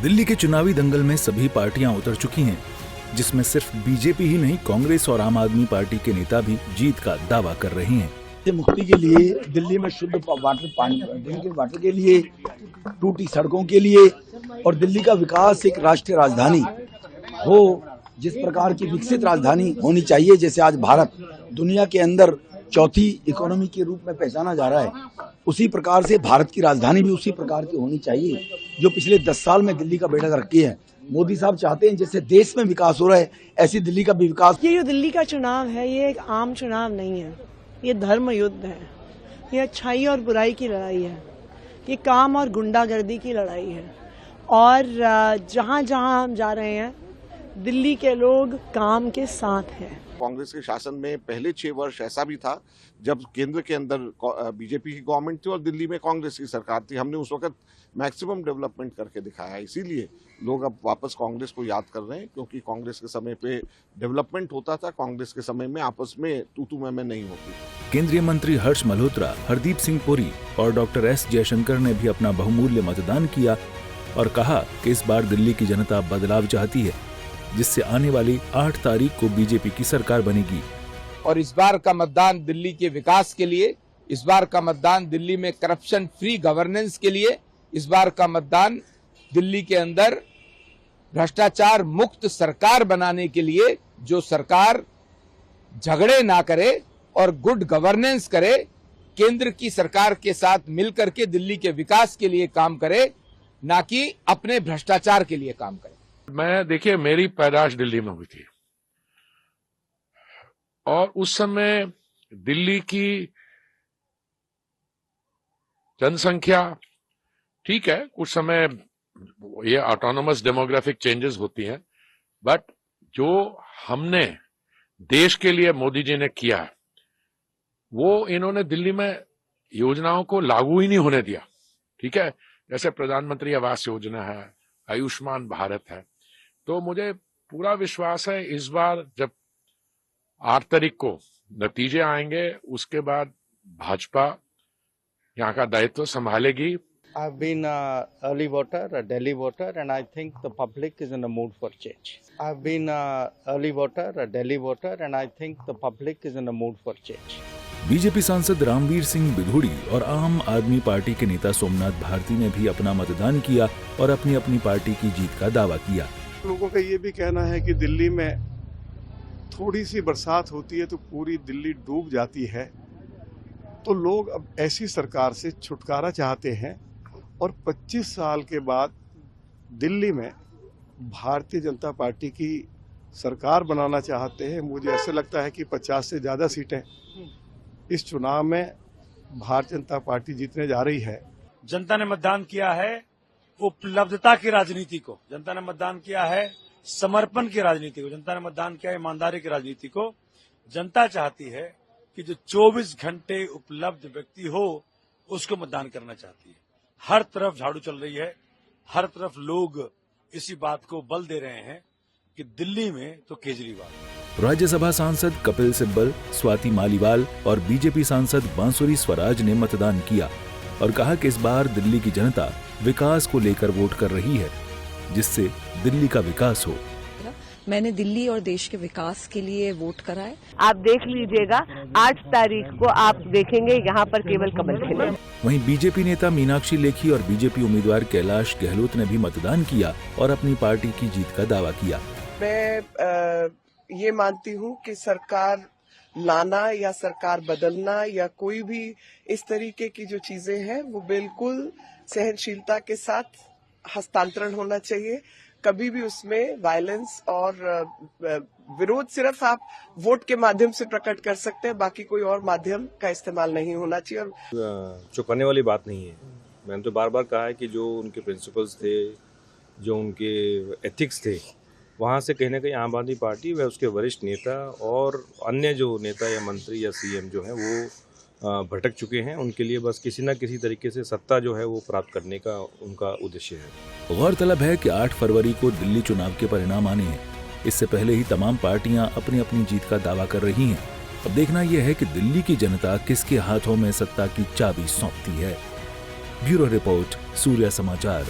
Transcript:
दिल्ली के चुनावी दंगल में सभी पार्टियां उतर चुकी हैं, जिसमें सिर्फ बीजेपी ही नहीं, कांग्रेस और आम आदमी पार्टी के नेता भी जीत का दावा कर रहे हैं। मुक्ति के लिए, दिल्ली में शुद्ध वाटर के लिए, टूटी सड़कों के लिए और दिल्ली का विकास एक राष्ट्रीय राजधानी हो, जिस प्रकार की विकसित राजधानी होनी चाहिए, जैसे आज भारत दुनिया के अंदर चौथी इकोनॉमी के रूप में पहचाना जा रहा है, उसी प्रकार से भारत की राजधानी भी उसी प्रकार की होनी चाहिए जो पिछले 10 साल में दिल्ली का बेड़ा गर्क किया है। मोदी साहब चाहते हैं जैसे देश में विकास हो रहा है, ऐसी दिल्ली का भी विकास। ये जो दिल्ली का चुनाव है, ये एक आम चुनाव नहीं है, ये धर्म युद्ध है, ये अच्छाई और बुराई की लड़ाई है, ये काम और गुंडागर्दी की लड़ाई है। और जहाँ जहाँ हम जा रहे हैं, दिल्ली के लोग काम के साथ हैं। कांग्रेस के शासन में पहले 6 वर्ष ऐसा भी था जब केंद्र के अंदर बीजेपी की गवर्नमेंट थी और दिल्ली में कांग्रेस की सरकार थी। हमने उस वक्त मैक्सिमम डेवलपमेंट करके दिखाया, इसीलिए लोग अब वापस कांग्रेस को याद कर रहे हैं, क्योंकि कांग्रेस के समय पे डेवलपमेंट होता था, कांग्रेस के समय में आपस में तू मैं नहीं होती। केंद्रीय मंत्री हर्ष मल्होत्रा, हरदीप सिंह पुरी और डॉक्टर एस जयशंकर ने भी अपना बहुमूल्य मतदान किया और कहा कि इस बार दिल्ली की जनता बदलाव चाहती है, जिससे आने वाली 8 तारीख को बीजेपी की सरकार बनेगी। और इस बार का मतदान दिल्ली के विकास के लिए, इस बार का मतदान दिल्ली में करप्शन फ्री गवर्नेंस के लिए, इस बार का मतदान दिल्ली के अंदर भ्रष्टाचार मुक्त सरकार बनाने के लिए, जो सरकार झगड़े ना करे और गुड गवर्नेंस करे, केंद्र की सरकार के साथ मिलकर के दिल्ली के विकास के लिए काम करे, ना कि अपने भ्रष्टाचार के लिए काम करे। देखिए, मेरी पैदाइश दिल्ली में हुई थी और उस समय दिल्ली की जनसंख्या, ठीक है, कुछ समय ये ऑटोनोमस डेमोग्राफिक चेंजेस होती हैं, बट जो हमने देश के लिए मोदी जी ने किया, वो इन्होंने दिल्ली में योजनाओं को लागू ही नहीं होने दिया। ठीक है, जैसे प्रधानमंत्री आवास योजना है, आयुष्मान भारत है। तो मुझे पूरा विश्वास है इस बार जब 8 तारीख को नतीजे आएंगे, उसके बाद भाजपा यहाँ का दायित्व संभालेगी। I've been an early voter, a Delhi voter, and I think the public is in a mood for change. I've been an early voter, a Delhi voter, and I think the public is in a mood for change. BJP सांसद रामवीर सिंह बिधूड़ी और आम आदमी party के नेता सोमनाथ भारती ने भी अपना मतदान किया और अपनी अपनी पार्टी की जीत का दावा किया। लोगों का ये भी कहना है कि दिल्ली में थोड़ी सी बरसात होती है तो पूरी दिल्ली डूब जाती है, तो लोग अब ऐसी सरकार से छुटकारा चाहते हैं और 25 साल के बाद दिल्ली में भारतीय जनता पार्टी की सरकार बनाना चाहते हैं। मुझे ऐसा लगता है कि 50 से ज़्यादा सीटें इस चुनाव में भारतीय जनता पार्टी जीतने जा रही है। जनता ने मतदान किया है उपलब्धता की राजनीति को, जनता ने मतदान किया है समर्पण की राजनीति को, जनता ने मतदान किया है ईमानदारी की राजनीति को। जनता चाहती है कि जो 24 घंटे उपलब्ध व्यक्ति हो, उसको मतदान करना चाहती है। हर तरफ झाड़ू चल रही है, हर तरफ लोग इसी बात को बल दे रहे हैं कि दिल्ली में तो केजरीवाल। राज्यसभा सांसद कपिल सिब्बल, स्वाति मालीवाल और बीजेपी सांसद बांसुरी स्वराज ने मतदान किया और कहा कि इस बार दिल्ली की जनता विकास को लेकर वोट कर रही है, जिससे दिल्ली का विकास हो। मैंने दिल्ली और देश के विकास के लिए वोट करा है। आप देख लीजिएगा, 8 तारीख को आप देखेंगे यहाँ पर केवल कमल खिले। वहीं बीजेपी नेता मीनाक्षी लेखी और बीजेपी उम्मीदवार कैलाश गहलोत ने भी मतदान किया और अपनी पार्टी की जीत का दावा किया। मैं ये मानती हूँ कि सरकार लाना या सरकार बदलना या कोई भी इस तरीके की जो चीजें हैं, वो बिल्कुल सहनशीलता के साथ हस्तांतरण होना चाहिए। कभी भी उसमें वायलेंस और विरोध सिर्फ आप वोट के माध्यम से प्रकट कर सकते हैं, बाकी कोई और माध्यम का इस्तेमाल नहीं होना चाहिए। और चुकाने वाली बात नहीं है। मैंने तो बार बार कहा है कि जो उनके प्रिंसिपल्स थे, जो उनके एथिक्स थे, वहाँ से कहीं ना कहीं आम आदमी पार्टी व उसके वरिष्ठ नेता और अन्य जो नेता या मंत्री या सीएम जो हैं वो भटक चुके हैं। उनके लिए बस किसी न किसी तरीके से सत्ता जो है वो प्राप्त करने का उनका उद्देश्य है। गौरतलब है कि 8 फरवरी को दिल्ली चुनाव के परिणाम आने हैं। इससे पहले ही तमाम पार्टियां अपनी अपनी जीत का दावा कर रही हैं। अब देखना यह है कि दिल्ली की जनता किसके हाथों में सत्ता की चाबी सौंपती है। ब्यूरो रिपोर्ट, सूर्य समाचार।